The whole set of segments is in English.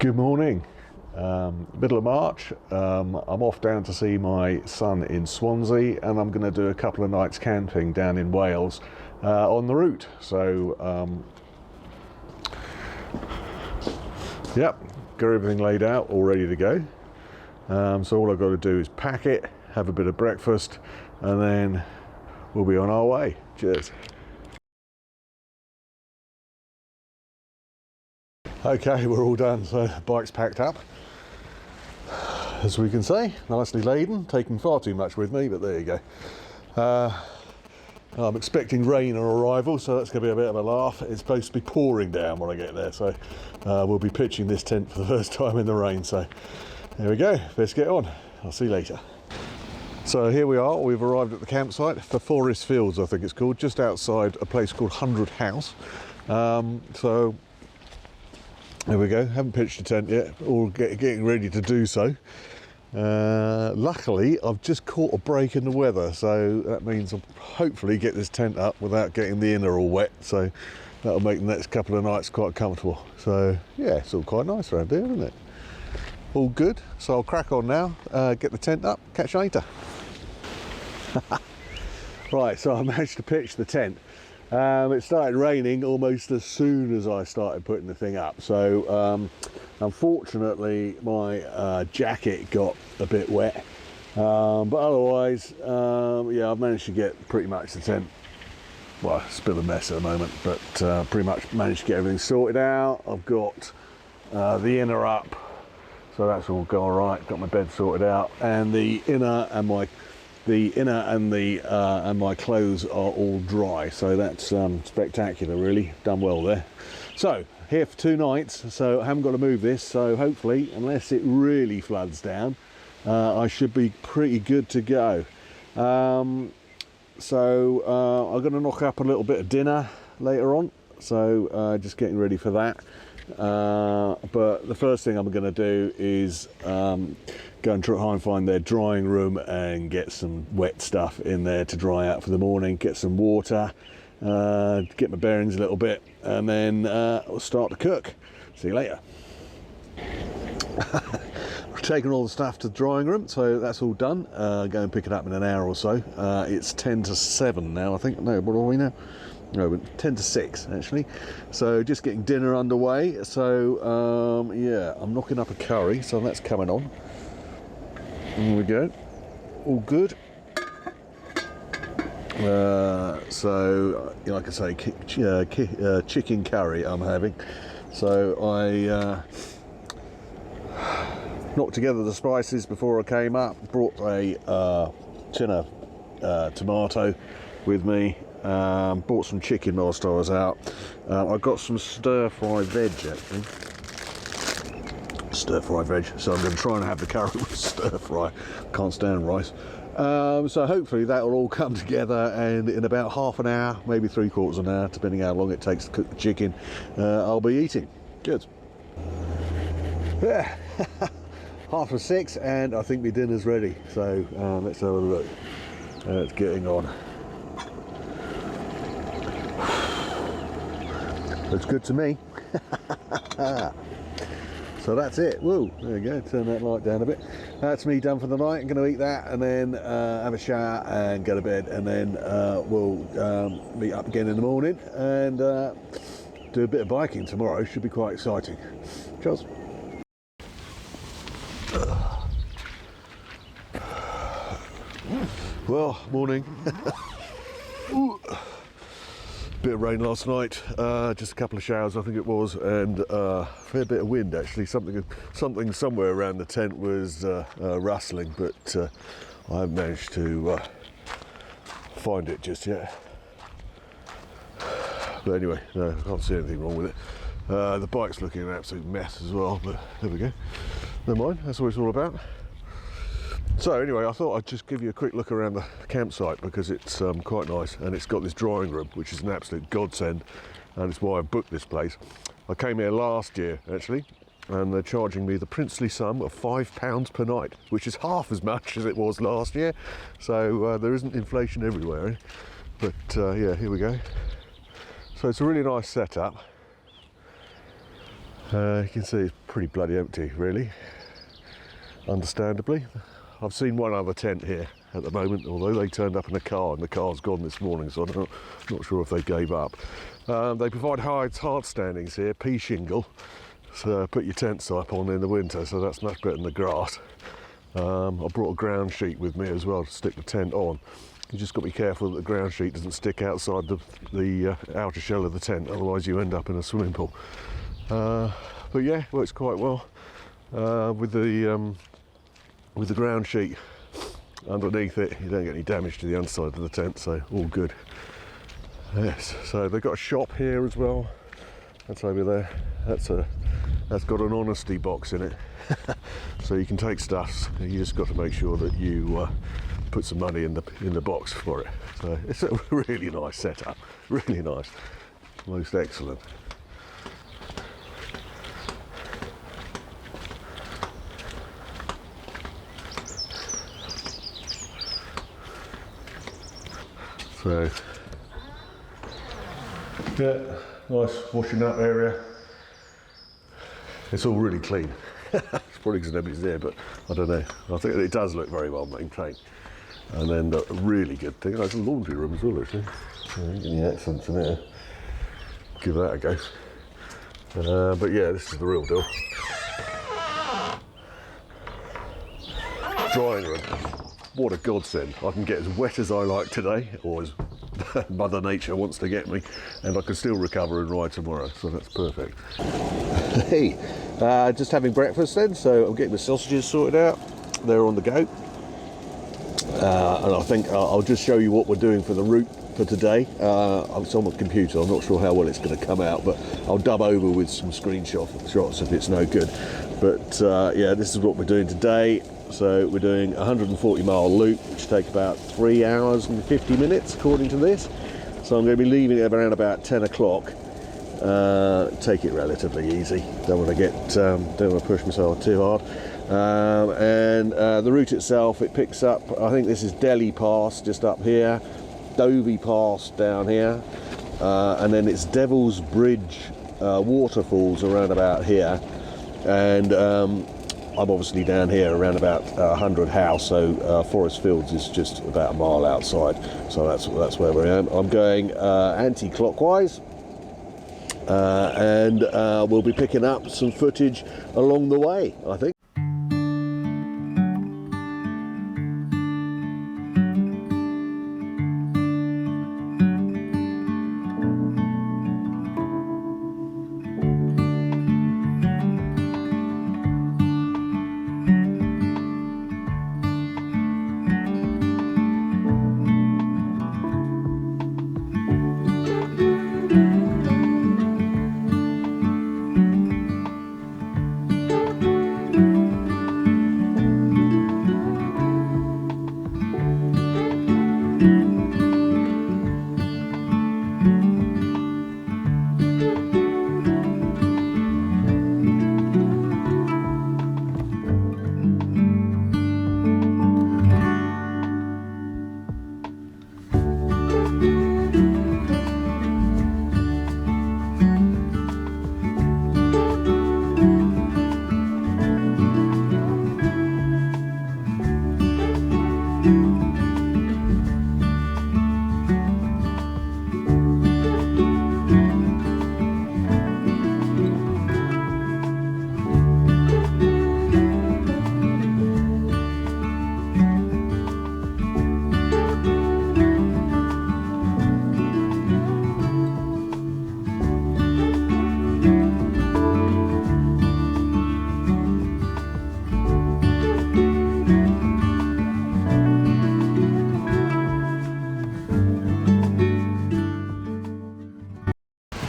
Good morning. Middle of March. I'm off down to see my son in Swansea, and I'm going to do a couple of nights camping down in Wales on the route. So, yep, got everything laid out, all ready to go. So all I've got to do is pack it, have a bit of breakfast, and then we'll be on our way. Cheers. Okay, we're all done, so bike's packed up. As we can see, nicely laden, taking far too much with me, but there you go. I'm expecting rain on arrival, so that's going to be a bit of a laugh. It's supposed to be pouring down when I get there, so we'll be pitching this tent for the first time in the rain. So there we go, let's get on. I'll see you later. So here we are, we've arrived at the campsite for Forest Fields, I think it's called, just outside a place called 100 House. So there we go, haven't pitched a tent yet, all getting ready to do so. Luckily, I've just caught a break in the weather, so that means I'll hopefully get this tent up without getting the inner all wet, so that'll make the next couple of nights quite comfortable. So yeah, it's all quite nice around here, isn't it? All good, so I'll crack on now, get the tent up, catch you later. Right, so I managed to pitch the tent. It started raining almost as soon as I started putting the thing up, so unfortunately my jacket got a bit wet, but otherwise yeah, I've managed to get pretty much the tent, well, it's a bit of a mess at the moment, but pretty much managed to get everything sorted out. I've got the inner up, so that's all gone right, got my bed sorted out, and the inner and my clothes are all dry, so that's spectacular, really done well there. So here for 2 nights, so I haven't got to move this, so hopefully, unless it really floods down, I should be pretty good to go. So I'm going to knock up a little bit of dinner later on, so just getting ready for that. But the first thing I'm going to do is go and try and find their drying room and get some wet stuff in there to dry out for the morning, get some water, get my bearings a little bit, and then we'll start to cook. See you later. I've taken all the stuff to the drying room, so that's all done. Go and pick it up in an hour or so. It's 10 to 7 now, I think. No, what are we now? No, 10 to 6 actually. So just getting dinner underway. So yeah, I'm knocking up a curry, so that's coming on. There we go, all good. So like I say, chicken curry I'm having. So I knocked together the spices before I came up, brought a tin of tomato with me, bought some chicken whilst I was out. I got some stir-fry veg actually. Stir-fry veg, so I'm going to try and have the curry with stir-fry. Can't stand rice. So hopefully that will all come together, and in about half an hour, maybe 3/4 of an hour, depending how long it takes to cook the chicken, I'll be eating. Good. Yeah, 6:30, and I think my dinner's ready. So let's have a look. It's getting on. Looks good to me. So that's it. Woo, there you go, turn that light down a bit. That's me done for the night. I'm going to eat that and then have a shower and go to bed, and then we'll meet up again in the morning and do a bit of biking tomorrow. Should be quite exciting. Cheers. Well, morning. Bit of rain last night, just a couple of showers I think it was, and a fair bit of wind actually. Something somewhere around the tent was rustling, but I haven't managed to find it just yet. But anyway, no, I can't see anything wrong with it. The bike's looking an absolute mess as well, but there we go. Never mind, that's what it's all about. So anyway, I thought I'd just give you a quick look around the campsite because it's quite nice, and it's got this drying room which is an absolute godsend, and it's why I booked this place. I came here last year actually, and they're charging me the princely sum of £5 per night, which is half as much as it was last year, so there isn't inflation everywhere, eh? But yeah, here we go. So it's a really nice setup. You can see it's pretty bloody empty, really, understandably. I've seen one other tent here at the moment, although they turned up in a car and the car's gone this morning, so I'm not sure if they gave up. They provide hard standings here, pea shingle, so put your tent type on in the winter, so that's much better than the grass. I brought a ground sheet with me as well to stick the tent on. You just got to be careful that the ground sheet doesn't stick outside the outer shell of the tent, otherwise you end up in a swimming pool. But yeah, works quite well with the ground sheet underneath it. You don't get any damage to the underside of the tent, so all good. Yes, so they've got a shop here as well. That's over there. That's got an honesty box in it, so you can take stuff. You just got to make sure that you put some money in the box for it. So it's a really nice setup, really nice, most excellent. So yeah, nice washing up area. It's all really clean. It's probably because nobody's there, but I don't know. I think it does look very well maintained. And then the really good thing, there's a laundry room as well, actually. Any accents in there. Give that a go. But yeah, this is the real deal. Drying room. What a godsend. I can get as wet as I like today, or as Mother Nature wants to get me, and I can still recover and ride tomorrow, so that's perfect. Hey, just having breakfast then, so I'm getting the sausages sorted out. They're on the go. And I think I'll just show you what we're doing for the route for today. It's on my computer, I'm not sure how well it's going to come out, but I'll dub over with some screenshots if it's no good. But yeah, this is what we're doing today. So we're doing a 140-mile loop, which takes about 3 hours and 50 minutes, according to this. So I'm going to be leaving at around about 10 o'clock. Take it relatively easy. Don't want to push myself too hard. And the route itself, it picks up, I think this is Delhi Pass just up here, Dhobi Pass down here, and then it's Devil's Bridge waterfalls around about here, and I'm obviously down here around about 100 House, so Forest Fields is just about a mile outside, so that's where we are. I'm going anti-clockwise, and we'll be picking up some footage along the way, I think.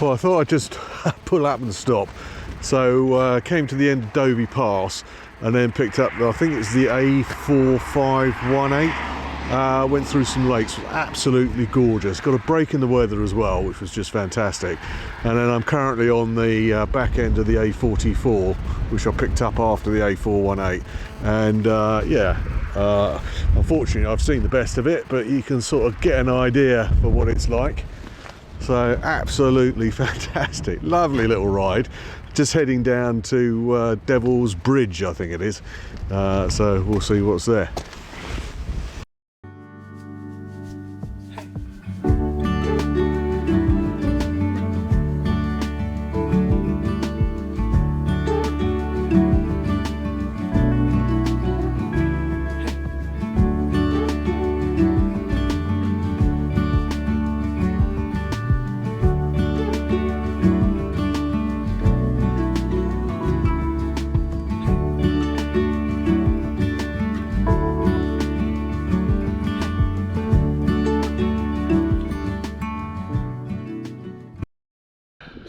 Well, I thought I'd just pull up and stop. So came to the end of Dhobi Pass and then picked up, I think it's the A4518. Went through some lakes, absolutely gorgeous. Got a break in the weather as well, which was just fantastic. And then I'm currently on the back end of the A44, which I picked up after the A418. And unfortunately I've seen the best of it, but you can sort of get an idea for what it's like. So absolutely fantastic, lovely little ride. just heading down to Devil's Bridge, I think it is. So we'll see what's there.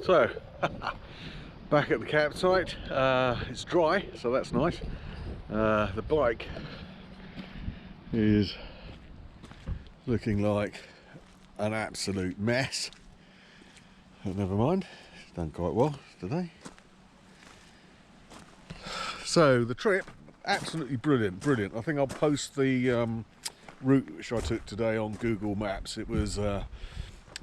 So, back at the campsite. It's dry, so that's nice. The bike is looking like an absolute mess, but never mind, it's done quite well today. So the trip, absolutely brilliant. I think I'll post the route which I took today on Google Maps. It was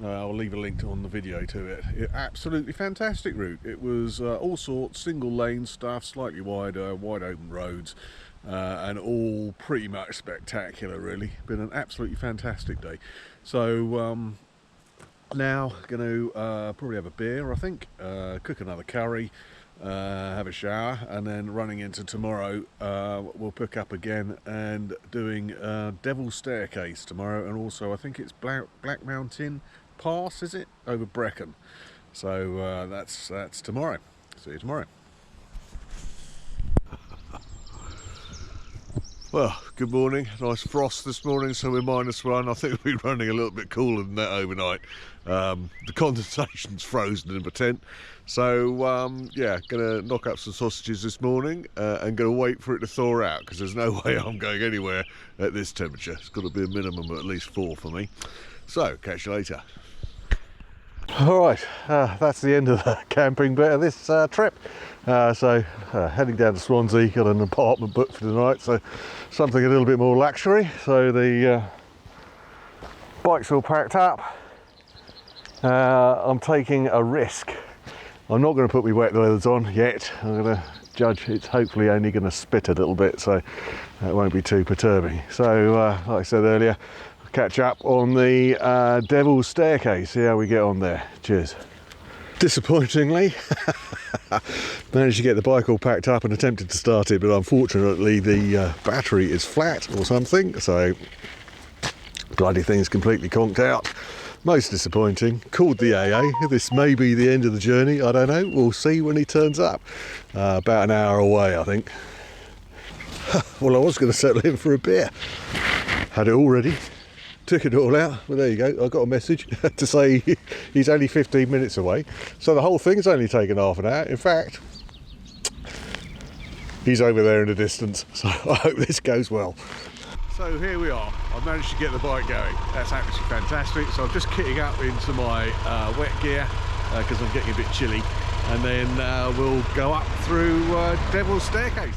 I'll leave a link on the video to it. Absolutely fantastic route. It was all sorts, single lane stuff, slightly wider, wide open roads, and all pretty much spectacular really. Been an absolutely fantastic day. So now going to probably have a beer, I think, cook another curry, have a shower, and then running into tomorrow we'll pick up again and doing Devil's Staircase tomorrow, and also I think it's Black Mountain Pass, is it, over Brecon. So that's tomorrow. See you tomorrow. Well, good morning. Nice frost this morning, so we're -1. I think we're running a little bit cooler than that overnight. The condensation's frozen in the tent, so yeah, gonna knock up some sausages this morning and gonna wait for it to thaw out, because there's no way I'm going anywhere at this temperature. It's got to be a minimum of at least 4 for me. So catch you later. Alright, that's the end of the camping bit of this trip. So heading down to Swansea, got an apartment booked for tonight, so something a little bit more luxury. So the bike's all packed up. I'm taking a risk. I'm not going to put my wet leathers on yet. I'm going to judge it's hopefully only going to spit a little bit, so that won't be too perturbing. So like I said earlier, catch up on the Devil's Staircase, see how we get on there. Cheers. Disappointingly, managed to get the bike all packed up and attempted to start it, but unfortunately the battery is flat or something, so bloody thing's completely conked out. Most disappointing. Called the AA. This may be the end of the journey, I don't know, we'll see when he turns up. About an hour away, I think. Well, I was going to settle in for a beer, had it all ready. Took it all out. Well, there you go. I got a message to say he's only 15 minutes away. So the whole thing's only taken half an hour. In fact, he's over there in the distance. So I hope this goes well. So here we are. I've managed to get the bike going. That's absolutely fantastic. So I'm just kitting up into my wet gear because I'm getting a bit chilly. And then we'll go up through Devil's Staircase.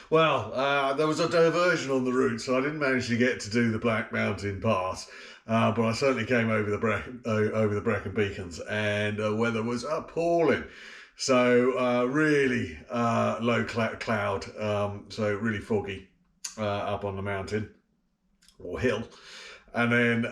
Well, there was a diversion on the route, so I didn't manage to get to do the Black Mountain Pass. But I certainly came over the Brecon Beacons, and weather was appalling. So really low cloud, so really foggy up on the mountain or hill, and then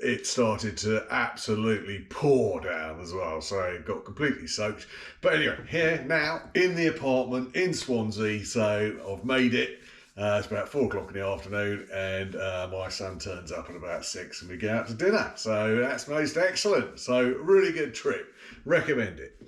it started to absolutely pour down as well, so it got completely soaked. But anyway, here now in the apartment in Swansea, so I've made it. It's about 4 o'clock in the afternoon, and my son turns up at about 6, and we go out to dinner. So that's most excellent. So really good trip. Recommend it.